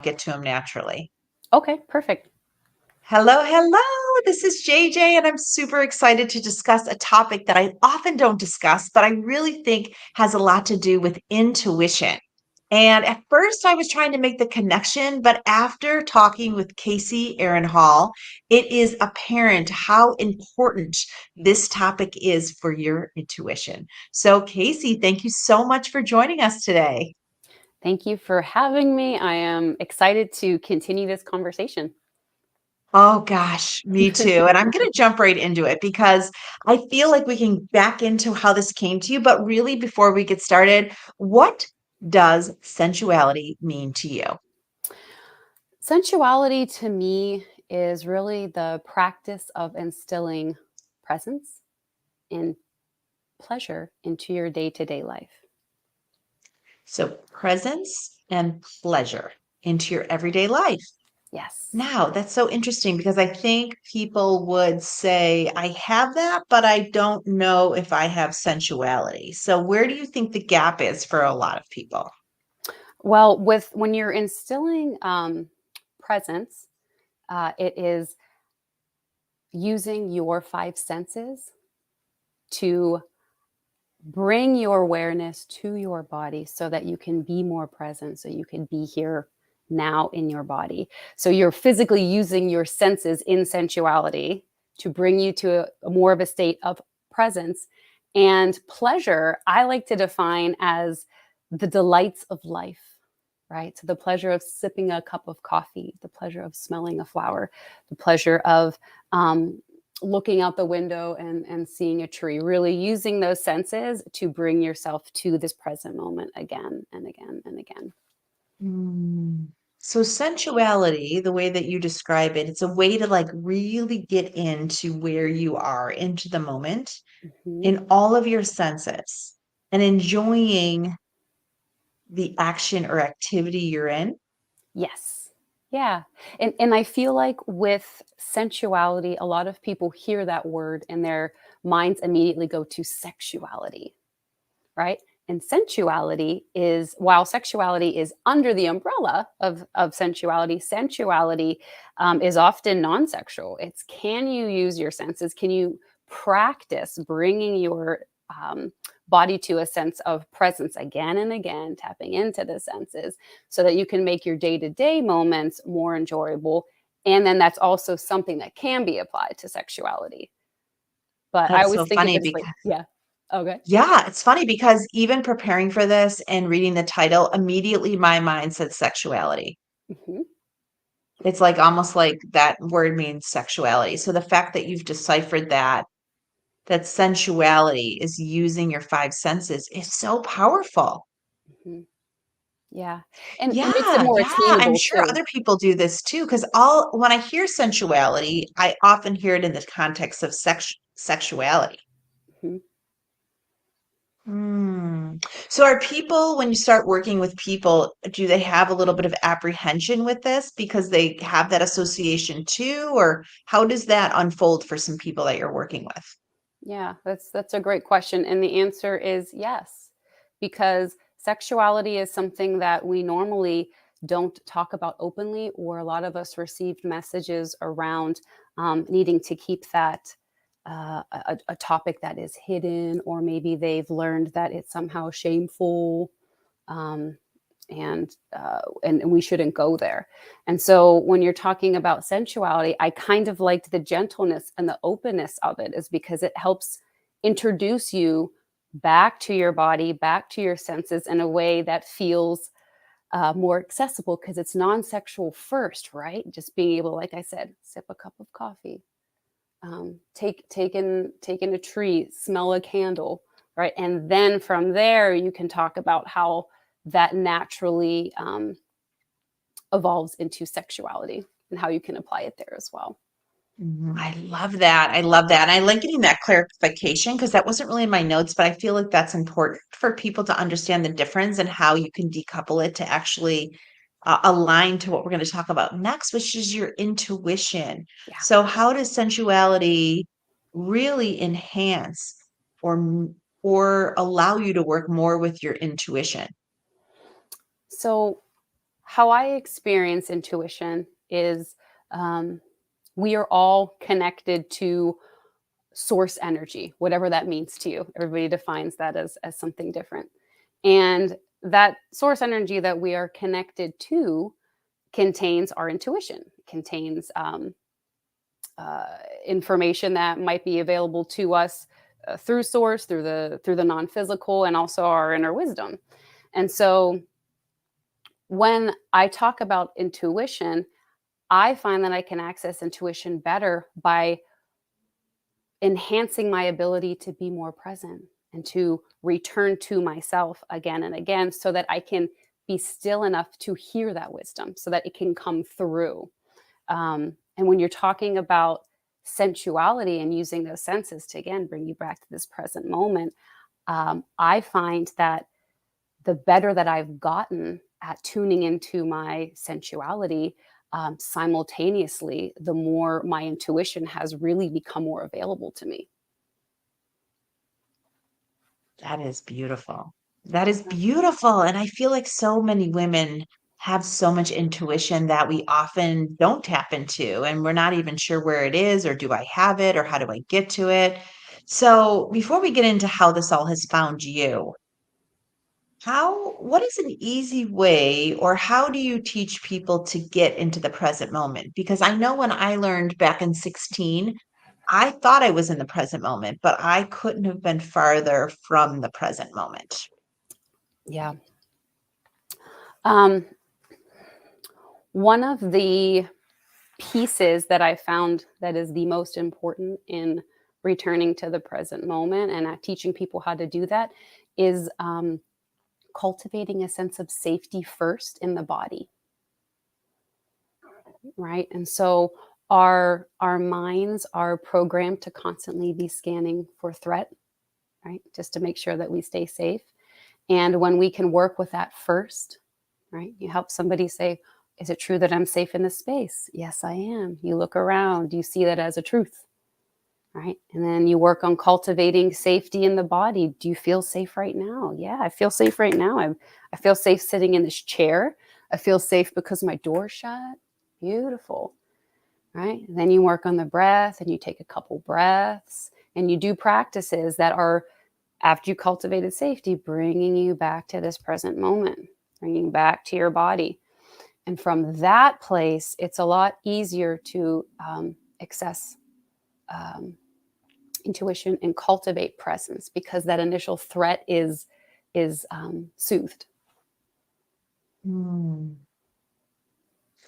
get to them naturally. Okay, perfect. Hello, hello. This is JJ, and I'm super excited to discuss a topic that I often don't discuss, but I really think has a lot to do with intuition. And at first, I was trying to make the connection, but after talking with Casey Aaron Hall, it is apparent how important this topic is for your intuition. So, Casey, thank you so much for joining us today. Thank you for having me. I am excited to continue this conversation. Oh gosh, me too. And I'm going to jump right into it because I feel like we can back into how this came to you. But really, before we get started, what does sensuality mean to you? Sensuality to me is really the practice of instilling presence and pleasure into your day to day life. So, presence and pleasure into your everyday life. Yes. Now, that's so interesting because I think people would say, I have that, but I don't know if I have sensuality. So, where do you think the gap is for a lot of people? Well, with when you're instilling presence, it is using your five senses to bring your awareness to your body so that you can be more present, so you can be here now in your body. So you're physically using your senses in sensuality to bring you to a more of a state of presence. And pleasure, I like to define as the delights of life, right? So the pleasure of sipping a cup of coffee, the pleasure of smelling a flower, the pleasure of looking out the window and seeing a tree, really using those senses to bring yourself to this present moment again and again and again. Mm. So sensuality, the way that you describe it, it's a way to like really get into where you are, into the moment, Mhm. in all of your senses, and enjoying the action or activity you're in. Yes. Yeah. And I feel like with sensuality, a lot of people hear that word and their minds immediately go to sexuality, right? And sensuality is, while sexuality is under the umbrella of sensuality, sensuality is often non sexual. It's can you use your senses? Can you practice bringing your body to a sense of presence again and again, tapping into the senses so that you can make your day to day moments more enjoyable? And then that's also something that can be applied to sexuality. But I That's always so think of funny it as like, because yeah, okay. yeah, it's funny because even preparing for this and reading the title, immediately my mind said sexuality. Mhm. It's like almost like that word means sexuality. So the fact that you've deciphered that, that sensuality is using your five senses is so powerful. Mhm. Yeah, and it makes it Yeah, more yeah, I'm attainable sure too. other people do this too. Because all when I hear sensuality, I often hear it in the context of sexuality. Mhm. Hmm. So are people, when you start working with people, do they have a little bit of apprehension with this because they have that association too? Or how does that unfold for some people that you're working with? Yeah, that's a great question, and the answer is yes, because sexuality is something that we normally don't talk about openly, or a lot of us received messages around needing to keep that a topic that is hidden, or maybe they've learned that it's somehow shameful. Um, and we shouldn't go there. And so when you're talking about sensuality, I kind of liked the gentleness and the openness of it, is because it helps introduce you back to your body, back to your senses in a way that feels more accessible, because it's non-sexual first, right? Just being able, like I said, sip a cup of coffee, take in a tree, smell a candle, right? And then from there, you can talk about how that naturally evolves into sexuality and how you can apply it there as well. I love that. I love that. And I like getting that clarification because that wasn't really in my notes, but I feel like that's important for people to understand the difference and how you can decouple it to actually align to what we're going to talk about next, which is your intuition. Yeah. So, how does sensuality really enhance or or allow you to work more with your intuition? So how I experience intuition is um, we are all connected to source energy, whatever that means to you. Everybody defines that as something different. And that source energy that we are connected to contains our intuition, contains information that might be available to us through source, through the non-physical, and also our inner wisdom. And so when I talk about intuition, I find that I can access intuition better by enhancing my ability to be more present and to return to myself again and again so that I can be still enough to hear that wisdom so that it can come through. And when you're talking about sensuality and using those senses to again bring you back to this present moment, I find that the better that I've gotten at tuning into my sensuality, simultaneously, the more my intuition has really become more available to me. That is beautiful. That is beautiful. And I feel like so many women have so much intuition that we often don't tap into, and we're not even sure where it is, or do I have it, or how do I get to it? So, before we get into how this all has found you, what is an easy way, or how do you teach people to get into the present moment? Because I know when I learned back in 16, I thought I was in the present moment, but I couldn't have been farther from the present moment. Yeah. Um, One of the pieces that I found that is the most important in returning to the present moment and teaching people how to do that is cultivating a sense of safety first in the body, right? And so our minds are programmed to constantly be scanning for threat, right? Just to make sure that we stay safe. And when we can work with that first, right? You help somebody say, is it true that I'm safe in this space? Yes, I am. You look around, you see that as a truth, right? And then you work on cultivating safety in the body. Do you feel safe right now? Yeah, I feel safe right now. I feel safe sitting in this chair. I feel safe because my door's shut. Beautiful, right? And then you work on the breath and you take a couple breaths and you do practices that are, after you cultivated safety, bringing you back to this present moment, bringing back to your body. And from that place, it's a lot easier to access um, intuition and cultivate presence because that initial threat is soothed. Hmm.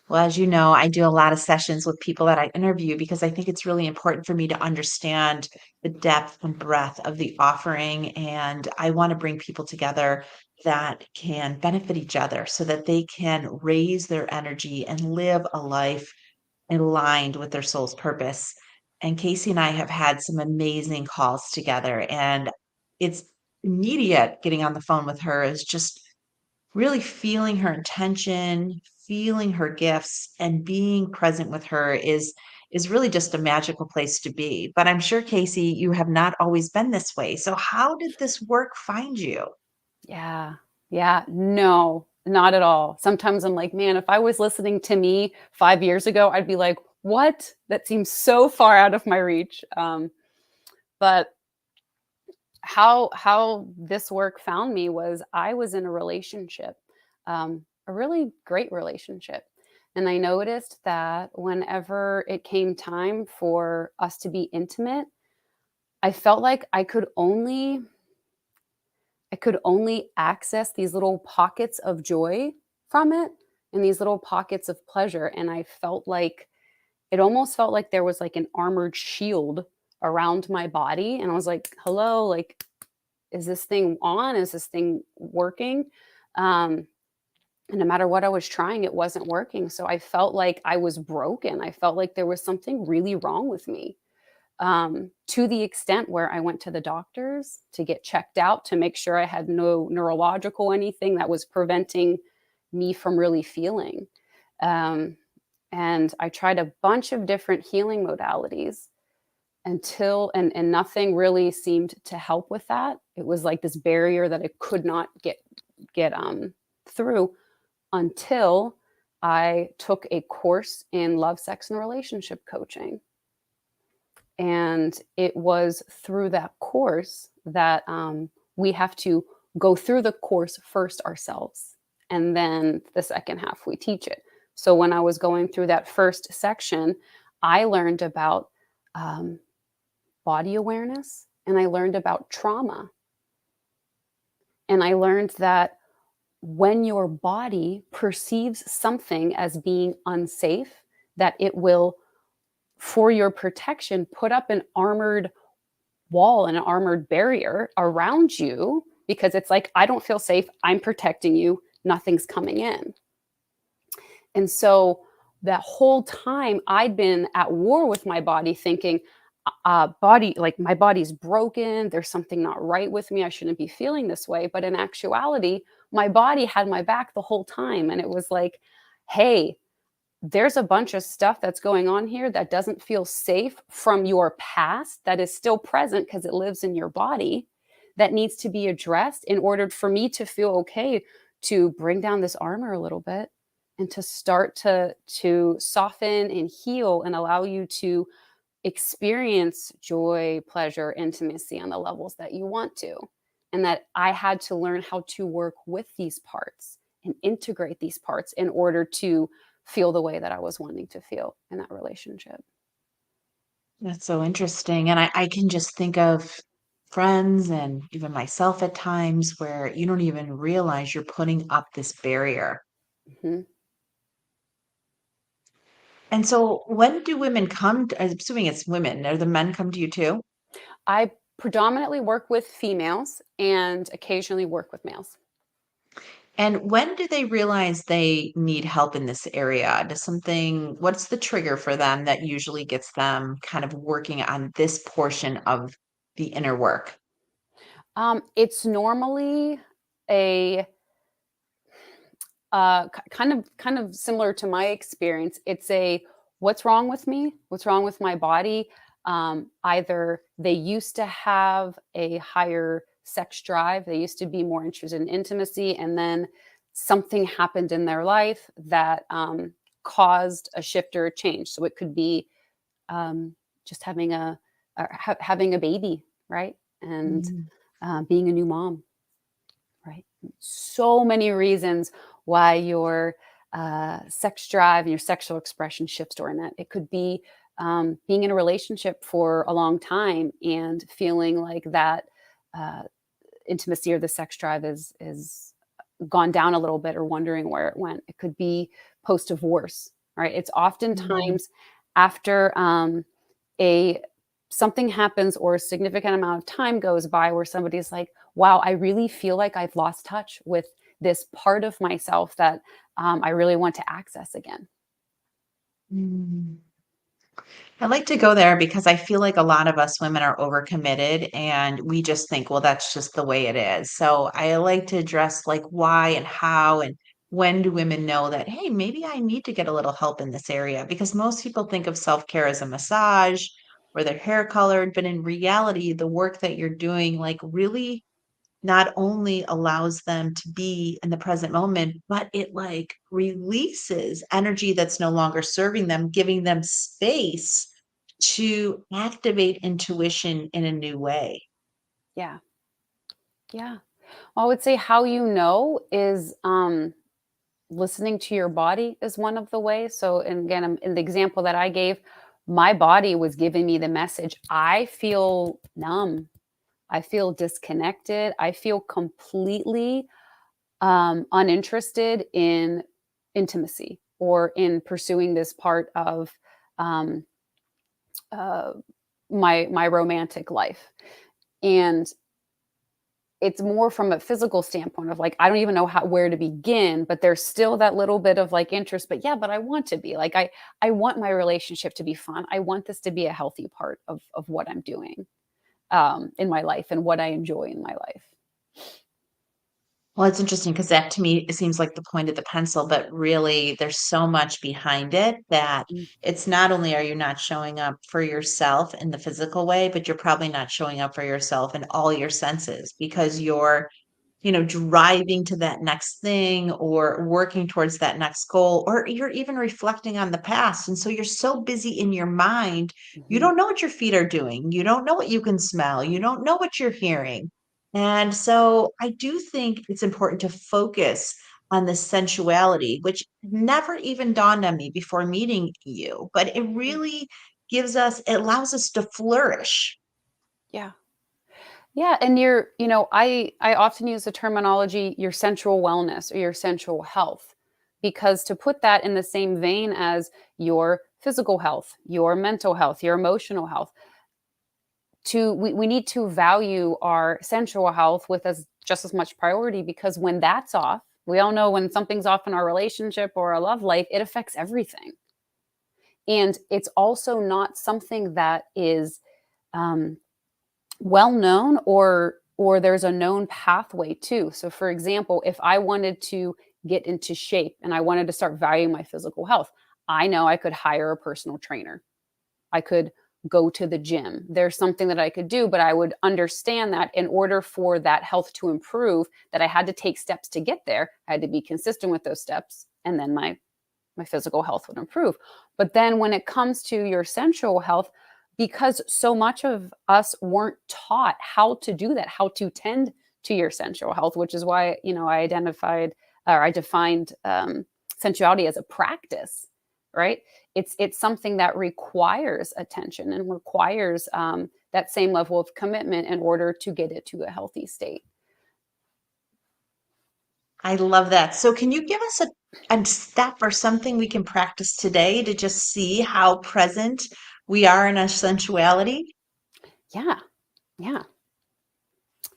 Well, as you know, I do a lot of sessions with people that I interview because I think it's really important for me to understand the depth and breadth of the offering. And I want to bring people together that can benefit each other so that they can raise their energy and live a life aligned with their soul's purpose. And Casey and I have had some amazing calls together, and it's immediate getting on the phone with her is just really feeling her intention, feeling her gifts, and being present with her is really just a magical place to be. But I'm sure, Casey, you have not always been this way. So how did this work find you? Yeah. Yeah. No, not at all. Sometimes I'm like, man, if I was listening to me 5 years ago, I'd be like, what? That seems so far out of my reach. But how this work found me was I was in a relationship, a really great relationship. And I noticed that whenever it came time for us to be intimate, I felt like I could only access these little pockets of joy from it and these little pockets of pleasure. And I felt like it almost felt like there was like an armored shield around my body. And I was like, hello, like, is this thing on? Is this thing working? Um, and no matter what I was trying, it wasn't working. So I felt like I was broken. I felt like there was something really wrong with me, to the extent where I went to the doctors to get checked out to make sure I had no neurological anything that was preventing me from really feeling. Um, and I tried a bunch of different healing modalities and nothing really seemed to help with that. It was like this barrier that I could not get through until I took a course in love, sex, and relationship coaching. And it was through that course that we have to go through the course first ourselves. And then the second half, we teach it. So when I was going through that first section, I learned about um, body awareness, and I learned about trauma. And I learned that when your body perceives something as being unsafe, that it will, for your protection, put up an armored wall and an armored barrier around you, because it's like, I don't feel safe. I'm protecting you. Nothing's coming in. And so that whole time I'd been at war with my body, thinking, body, like my body's broken. There's something not right with me. I shouldn't be feeling this way. But in actuality, my body had my back the whole time. And it was like, hey, there's a bunch of stuff that's going on here that doesn't feel safe from your past, that is still present because it lives in your body, that needs to be addressed in order for me to feel okay to bring down this armor a little bit and to start to soften and heal and allow you to experience joy, pleasure, intimacy on the levels that you want to. And that I had to learn how to work with these parts and integrate these parts in order to feel the way that I was wanting to feel in that relationship. That's so interesting. And I can just think of friends and even myself at times where you don't even realize you're putting up this barrier. Mhm. And so when do women come to, I'm assuming it's women, or the men come to you too? I predominantly work with females and occasionally work with males. And when do they realize they need help in this area? What's the trigger for them that usually gets them kind of working on this portion of the inner work? It's normally a kind of similar to my experience. It's a, what's wrong with me? What's wrong with my body? Either they used to have a higher sex drive, they used to be more interested in intimacy, and then something happened in their life that caused a shift or a change. So it could be just having a baby, right? And Mm. being a new mom, right? So many reasons why your sex drive and your sexual expression shifts during that. It could be being in a relationship for a long time and feeling like that uh, intimacy or the sex drive is gone down a little bit, or wondering where it went. It could be post divorce, right? It's Mm. oftentimes after a something happens or a significant amount of time goes by where somebody's like, wow, I really feel like I've lost touch with this part of myself that I really want to access again. Mm. I like to go there because I feel like a lot of us women are overcommitted and we just think, well, that's just the way it is. So I like to address like why and how and when do women know that, hey, maybe I need to get a little help in this area? Because most people think of self-care as a massage or their hair colored, but in reality, the work that you're doing like really not only allows them to be in the present moment, but it like releases energy that's no longer serving them, giving them space to activate intuition in a new way. Yeah. Yeah. Well, I would say how you know is listening to your body is one of the ways. So, and again, in the example that I gave, my body was giving me the message, I feel numb. I feel disconnected. I feel completely uninterested in intimacy or in pursuing this part of um, uh, my romantic life. And it's more from a physical standpoint of like, I don't even know where to begin, but there's still that little bit of like interest. But yeah, but I want to be like, I want my relationship to be fun. I want this to be a healthy part of what I'm doing in my life and what I enjoy in my life. Well, it's interesting because that to me it seems like the point of the pencil, but really there's so much behind it that Mm. it's not only are you not showing up for yourself in the physical way, but you're probably not showing up for yourself in all your senses because you're driving to that next thing or working towards that next goal, or you're even reflecting on the past. And so you're so busy in your mind, you Mhm. don't know what your feet are doing. You don't know what you can smell. You don't know what you're hearing. And so I do think it's important to focus on the sensuality, which never even dawned on me before meeting you, but it Yeah. really it allows us to flourish. Yeah. Yeah, and I often use the terminology your sensual wellness or your sensual health, because to put that in the same vein as your physical health, your mental health, your emotional health, we need to value our sensual health with as just as much priority, because when that's off, we all know when something's off in our relationship or our love life, it affects everything. And it's also not something that is um, well known, or there's a known pathway too. So for example, if I wanted to get into shape and I wanted to start valuing my physical health, I know I could hire a personal trainer. I could go to the gym. There's something that I could do, but I would understand that in order for that health to improve, that I had to take steps to get there. I had to be consistent with those steps, and then my physical health would improve. But then when it comes to your sensual health, because so much of us weren't taught how to do that, how to tend to your sensual health, which is why, I defined sensuality as a practice, right? It's something that requires attention and requires that same level of commitment in order to get it to a healthy state. I love that. So can you give us a step or something we can practice today to just see how present we are in our sensuality? Yeah, yeah.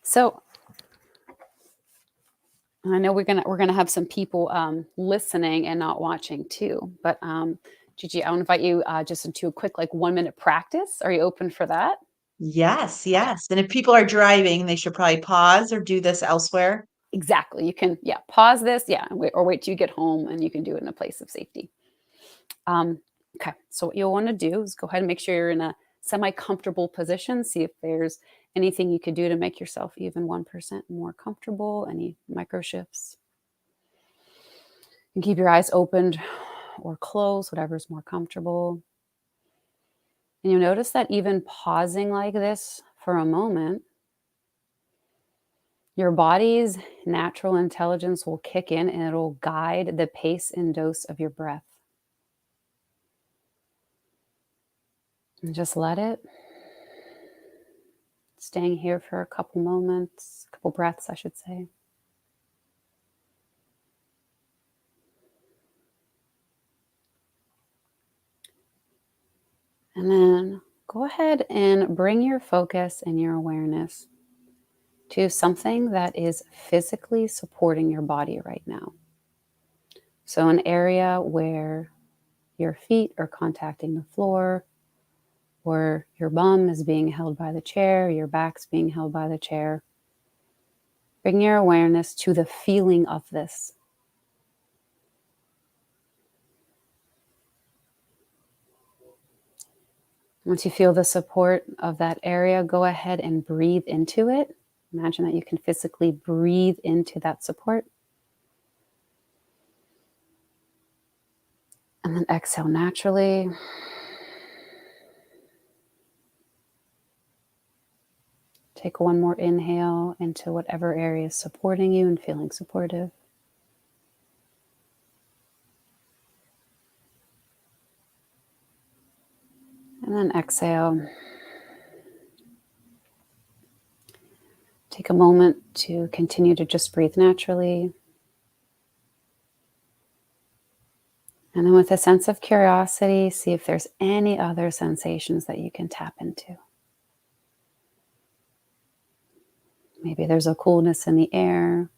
So I know we're gonna have some people listening and not watching too. But Gigi, I'll invite you just into a quick 1 minute practice. Are you open for that? Yes, Okay. yes. And if people are driving, they should probably pause or do this elsewhere. Exactly. You can, yeah, pause this, yeah, or wait till you get home, and you can do it in a place of safety. Um, okay. So what you'll want to do is go ahead and make sure you're in a semi-comfortable position. See if there's anything you could do to make yourself even 1% more comfortable. Any micro shifts. And keep your eyes opened or closed, whatever's more comfortable. And you'll notice that even pausing like this for a moment, your body's natural intelligence will kick in and it'll guide the pace and dose of your breath. And just let it. Staying here for a couple moments, a couple breaths, I should say. And then go ahead and bring your focus and your awareness to something that is physically supporting your body right now. So, an area where your feet are contacting the floor, or your bum is being held by the chair, your back's being held by the chair. Bring your awareness to the feeling of this. Once you feel the support of that area, go ahead and breathe into it. Imagine that you can physically breathe into that support. And then exhale naturally. Take one more inhale into whatever area is supporting you and feeling supportive. And then exhale. Take a moment to continue to just breathe naturally. And then, with a sense of curiosity, see if there's any other sensations that you can tap into. Maybe there's a coolness in the air.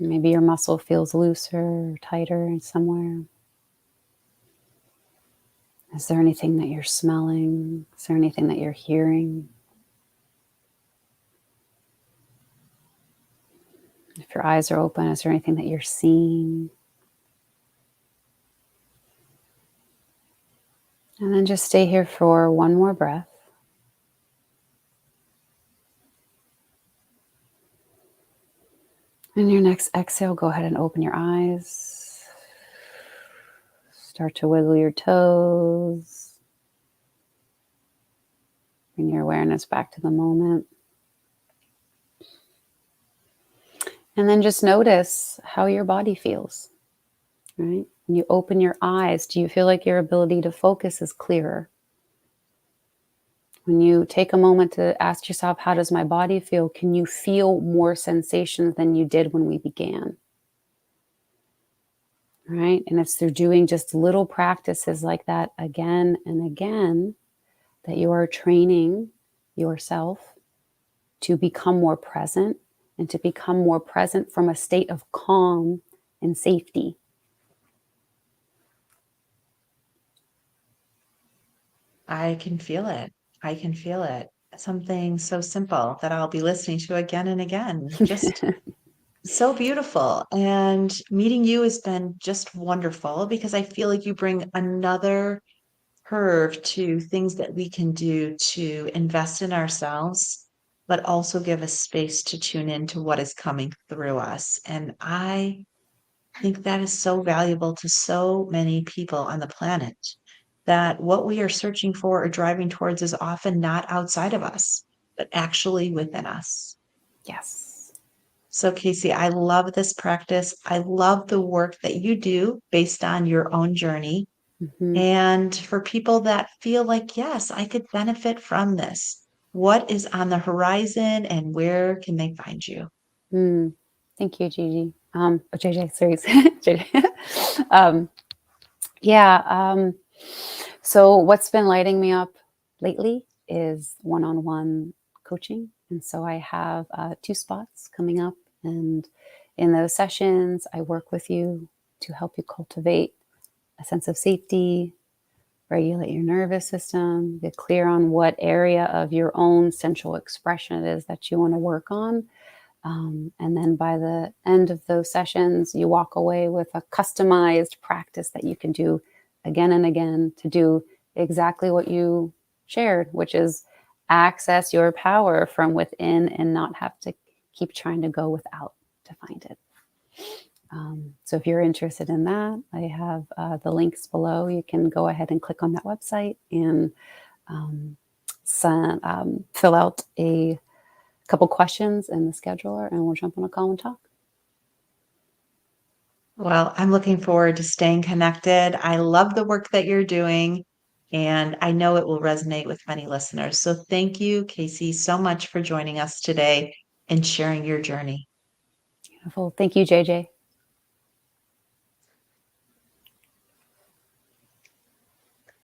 Maybe your muscle feels looser or tighter somewhere. Is there anything that you're smelling? Is there anything that you're hearing? If your eyes are open, is there anything that you're seeing? And then just stay here for one more breath. And your next exhale, go ahead and open your eyes. Start to wiggle your toes. Bring your awareness back to the moment. And then just notice how your body feels, right? When you open your eyes, do you feel like your ability to focus is clearer? When you take a moment to ask yourself, how does my body feel? Can you feel more sensations than you did when we began? Right? And it's through doing just little practices like that again and again that you are training yourself to become more present and to become more present from a state of calm and safety. I can feel it. I can feel it. Something so simple that I'll be listening to again and again. Just so beautiful. And meeting you has been just wonderful because I feel like you bring another curve to things that we can do to invest in ourselves, but also give us space to tune into what is coming through us. And I think that is so valuable to so many people on the planet that what we are searching for or driving towards is often not outside of us, but actually within us. Yes. So, Casey, I love this practice. I love the work that you do based on your own journey. Mm-hmm. And for people that feel like, yes, I could benefit from this, what is on the horizon and where can they find you? Mm. Thank you, Gigi. JJ, sorry, JJ. um, yeah. So what's been lighting me up lately is one-on-one coaching, and so I have 2 spots coming up, and in those sessions, I work with you to help you cultivate a sense of safety, regulate your nervous system, get clear on what area of your own sensual expression it is that you want to work on. And then by the end of those sessions, you walk away with a customized practice that you can do again and again to do exactly what you shared, which is access your power from within and not have to keep trying to go without to find it. So if you're interested in that, I have the links below. You can go ahead and click on that website and um, fill out a couple questions in the scheduler, and we'll jump on a call and talk. Well, I'm looking forward to staying connected. I love the work that you're doing, and I know it will resonate with many listeners. So thank you, Casey, so much for joining us today and sharing your journey. Beautiful. Thank you, JJ.